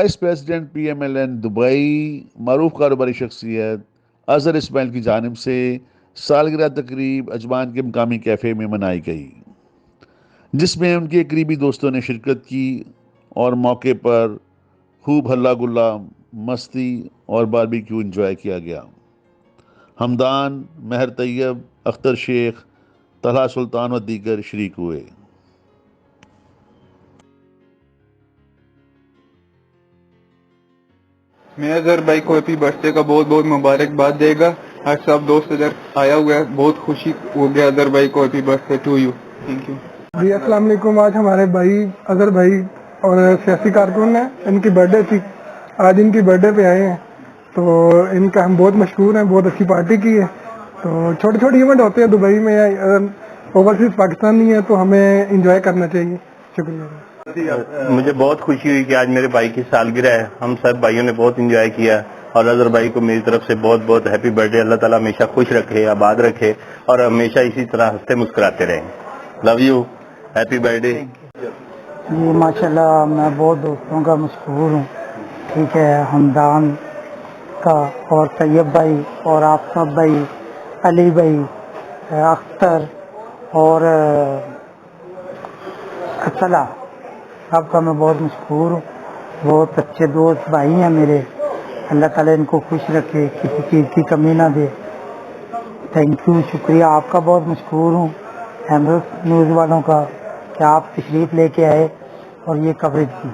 Vice president PMLN Dubai معروف کاروباری شخصیت اظہر اسماعیل کی جانب سے سالگرہ تقریب عجمان کے مقامی کیفے میں منائی گئی، جس میں ان کے قریبی دوستوں نے شرکت کی اور موقع پر خوب ہلا گلا، مستی اور باربیکیو انجوائے کیا گیا۔ حمدان، مہر طیب، اختر شیخ، طلحہ سلطان و دیگر شریک ہوئے۔ میں اظہر بھائی کو ہیپی برتھ ڈے کا بہت بہت مبارکباد دے گا۔ آج سب دوست ادھر آیا ہوا ہے، بہت خوشی ہو گیا اظہر بھائی کو happy birthday to you. Thank you جی السلام علیکم۔ آج ہمارے بھائی اظہر بھائی اور سیاسی کارکن ہیں، ان کی برتھ ڈے تھی، آج ان کی برتھ ڈے پہ آئے ہیں، تو ان کا ہم بہت مشکور ہیں، بہت اچھی پارٹی کی ہے۔ تو چھوٹے چھوٹے ایونٹ ہوتے ہیں دبئی میں، اوورسیز پاکستانی ہے تو ہمیں انجوائے کرنا چاہیے۔ شکریہ۔ مجھے بہت خوشی ہوئی کہ آج میرے بھائی کی سالگرہ ہے، ہم سب بھائیوں نے بہت انجوائے کیا، اور اظہر بھائی کو میری طرف سے بہت بہت ہیپی برتھ ڈے۔ اللہ تعالیٰ ہمیشہ خوش رکھے، آباد رکھے، اور ہمیشہ اسی طرح ہنستے مسکراتے رہیں۔ Love you, happy birthday. جی ماشاءاللہ، میں بہت دوستوں کا مشکور ہوں، ٹھیک ہے، حمدان کا اور طیب بھائی اور آفتاب بھائی، علی بھائی، اختر اور طلحہ، سب کا میں بہت مشکور ہوں۔ بہت اچھے دوست بھائی ہیں میرے، اللہ تعالیٰ ان کو خوش رکھے، کسی چیز کی کمی نہ دے۔ تھینک یو، شکریہ، آپ کا بہت مشکور ہوں، نیوز والوں کا، کہ آپ تشریف لے کے آئے اور یہ کوریج کی۔